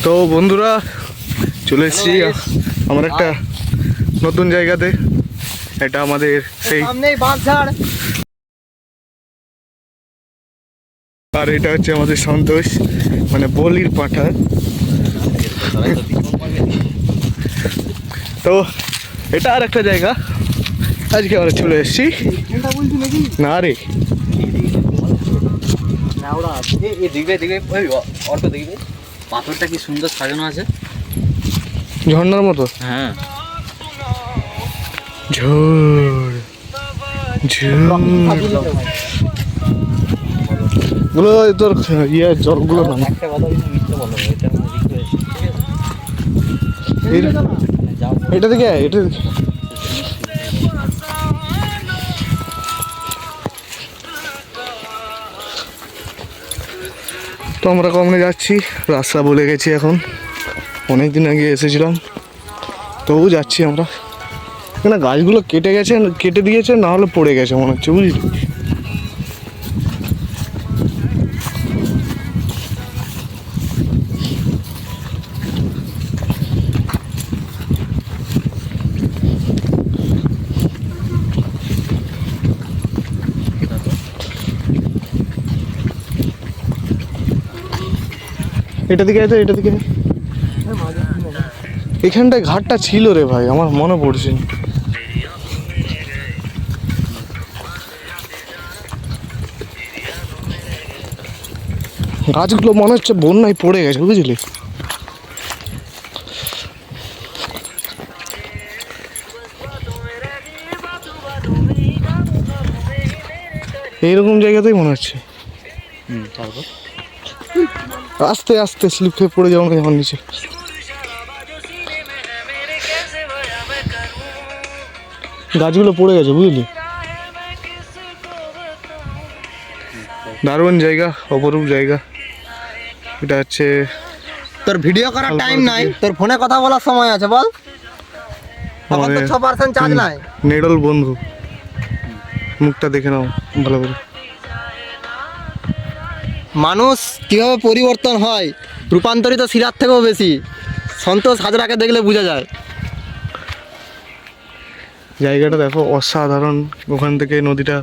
তো বন্ধুরা চলে এসেছি আমার একটা নতুন জায়গাতে। এটা আমাদের সেই আর এটা হচ্ছে আমাদের সন্তোষ, মানে বলির পাঠা। তো এটা আর একটা জায়গা, আজকে আমরা চলে এসেছি। না রে পাথরটা কি সুন্দর সাজানো আছে, ঝর্ণার মতো। হ্যাঁ ঝড় গুলো তোর ইয়ে জলগুলো না। একটা কথা কিন্তু মিথ্যে বলো, এটা এটা থেকে এটা তো আমরা কমনে যাচ্ছি, রাস্তা বলে গেছি। এখন অনেক দিন আগে এসেছিলাম, তবু যাচ্ছি আমরা। এখানে গাছগুলো কেটে দিয়েছে, না হলে পড়ে গেছে মনে হচ্ছে, বুঝলি। এটা দিকে আছে, এটা দিকে। এখানটায় ঘাটটা ছিল রে ভাই, আমার মনে পড়ছে। গাছগুলো মনে হচ্ছে বন্যায় পড়ে গেছে, বুঝলি। এইরকম জায়গাতেই মনে হচ্ছে। তারপর আস্তে আস্তে স্লিপ খেয়ে পড়ে যাবো যখন নিচে। গাছগুলো পড়ে গেছে, বুঝলি। দারুণ জায়গা, অপরূপ জায়গা। এটা হচ্ছে তোর ভিডিও করার টাইম নাই, তোর ফোনে কথা বলার সময় আছে বল। এখন তো 6% চার্জ নাই। নেডল বন্ধু, মুখটা দেখে নাও ভালো করে। মানুষ কিভাবে পরিবর্তন হয়, রূপান্তরিত শিলার থেকেও বেশি সন্তোষ হাজরাকে দেখলে বোঝা যায়। জায়গাটা দেখো অসাধারণ। ওখান থেকে নদীটা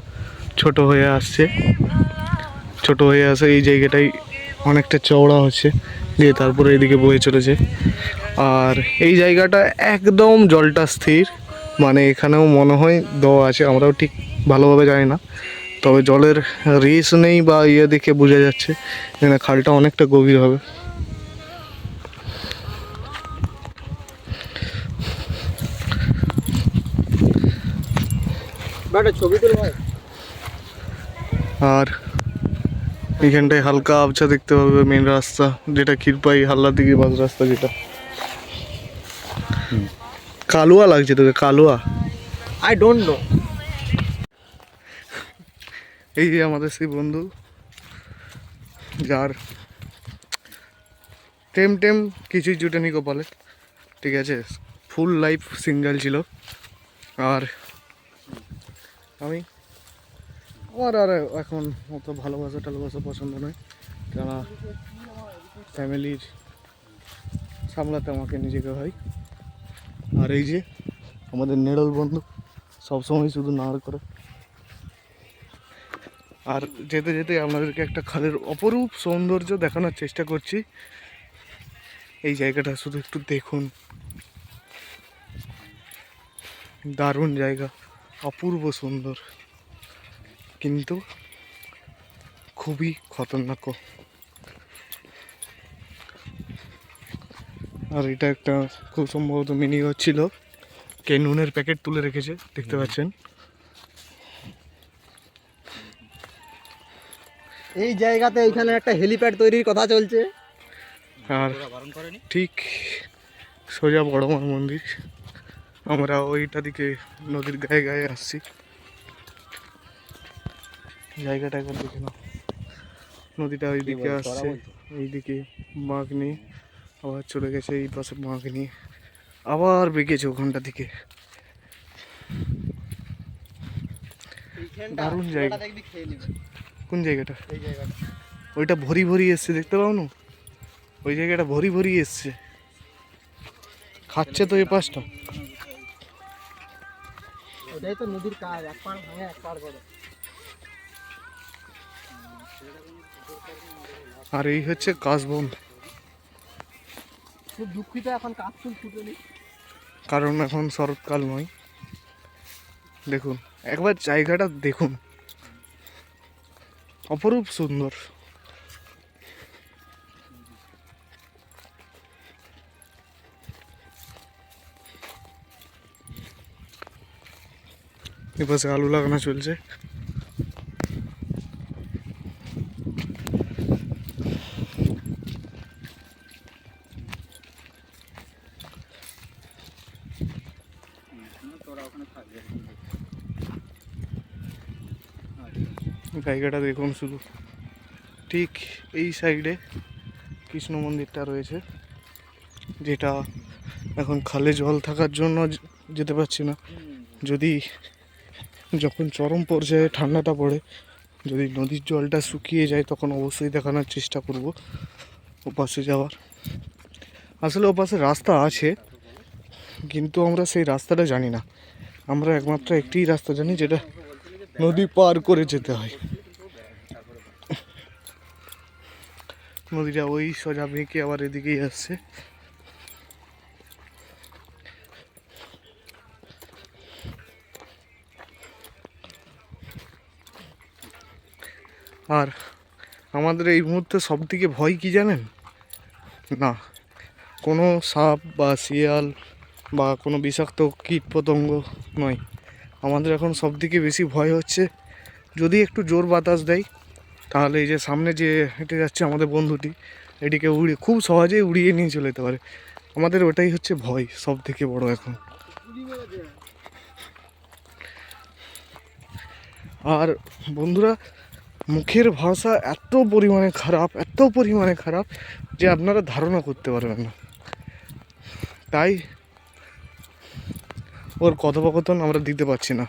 ছোট হয়ে আসছে, এই জায়গাটাই অনেকটা চওড়া হচ্ছে, দিয়ে তারপরে এদিকে বয়ে চলেছে। আর এই জায়গাটা একদম জলটা স্থির, মানে এখানেও মনে হয় দেওয়া আছে, আমরাও ঠিক ভালোভাবে জানি না, তবে জলের রেস নেই বা ইয়ে দেখে বোঝা যাচ্ছে এখানে খালটা অনেকটা গভীর হবে। আর এখানটায় হালকা আবছা দেখতে পাবে মেন রাস্তা, যেটা ক্ষীরপাই হাল্লার দিকে বাস রাস্তা, যেটা কালুয়া লাগছে তোকে, কালুয়া। I don't know. এই যে আমাদের সেই বন্ধু, যার টেম কিছুই জুটেনি কপালে, ঠিক আছে, ফুল লাইফ সিঙ্গেল ছিল। আর আমার আর এখন অত টালবাসা পছন্দ নয়, কেননা ফ্যামিলির সামলাতে আমাকে নিজেকে হয়। আর এই যে আমাদের নেড়ল বন্ধু, সবসময় শুধু নাড় করে। আর যেতে যেতে আপনাদেরকে একটা খালের অপরূপ সৌন্দর্য দেখানোর চেষ্টা করছি। এই জায়গাটা শুধু একটু দেখুন, দারুণ জায়গা, অপূর্ব সুন্দর, কিন্তু খুবই খতরনাক। আর এটা একটা খুব সম্ভবত মিনি হচ্ছিল, কে নুনের প্যাকেট তুলে রেখেছে, দেখতে পাচ্ছেন। এই জায়গাতে এখানে একটা হেলিপ্যাড তৈরির কথা চলছে। আর ঠিক সোজা বড়মার মন্দির, আমরা ওইটা দিকে নদীর গায়ে গায়ে আসছি। জায়গাটা একবার দেখে নাও, নদীটা ওইদিকে আসছে, এইদিকে বাঁক নিয়ে আবার চলে গেছে, এই পাশে বাঁক নিয়ে আবার বেঁকেছে ওখানটা দিকে। দারুণ জায়গা। কোন জায়গাটা? ওইটা ভরি ভরি এসছে, দেখতে পাও না? ওই জায়গাটা ভরি ভরি এসছে, খাচ্ছে তো এই পাশটা। ওটাই তো নদীর কাজ, এক পাড় ভাঙে এক পাড় করে। আর এই হচ্ছে কাশবন, খুব দুঃখিত এখন কাজ ফুল ফুটেনি। কারণ এখন শরৎকাল নয়। দেখুন একবার জায়গাটা দেখুন, অপরূপ সুন্দর। এপাশে আলু লাগানো চলছে। জায়গাটা দেখুন শুধু, ঠিক এই সাইডে কৃষ্ণ মন্দিরটা রয়েছে, যেটা এখন খালে জল থাকার জন্য যেতে পারছি না। যদি যখন চরম পর্যায়ে ঠান্ডাটা পড়ে, যদি নদীর জলটা শুকিয়ে যায়, তখন অবশ্যই দেখানোর চেষ্টা করব ওপাশে যাওয়ার। আসলে ওপাশে রাস্তা আছে, কিন্তু আমরা সেই রাস্তাটা জানি না। আমরা একমাত্র একটি রাস্তা জানি, যেটা নদী পার করে যেতে হয়। নদীটা ওই সোজা বেঁকে আবার এদিকেই আসছে। আর আমাদের এই মুহূর্তে সবথেকে ভয় কি জানেন? না কোনো সাপ বা শিয়াল বা কোনো বিষাক্ত কীট পতঙ্গ নয়। আমাদের এখন সবথেকে বেশি ভয় হচ্ছে, যদি একটু জোর বাতাস দেয়, তাহলে এই যে সামনে যে হেঁটে যাচ্ছে আমাদের বন্ধুটি, এটিকে খুব সহজেই উড়িয়ে নিয়ে চলে যেতে পারে। আমাদের ওটাই হচ্ছে ভয় সব থেকে বড় এখন। আর বন্ধুরা, মুখের ভাষা এত পরিমাণে খারাপ, এত পরিমাণে খারাপ, যে আপনারা ধারণা করতে পারবেন না। তাই ওর কথোপকথন আমরা দিতে পারছি না।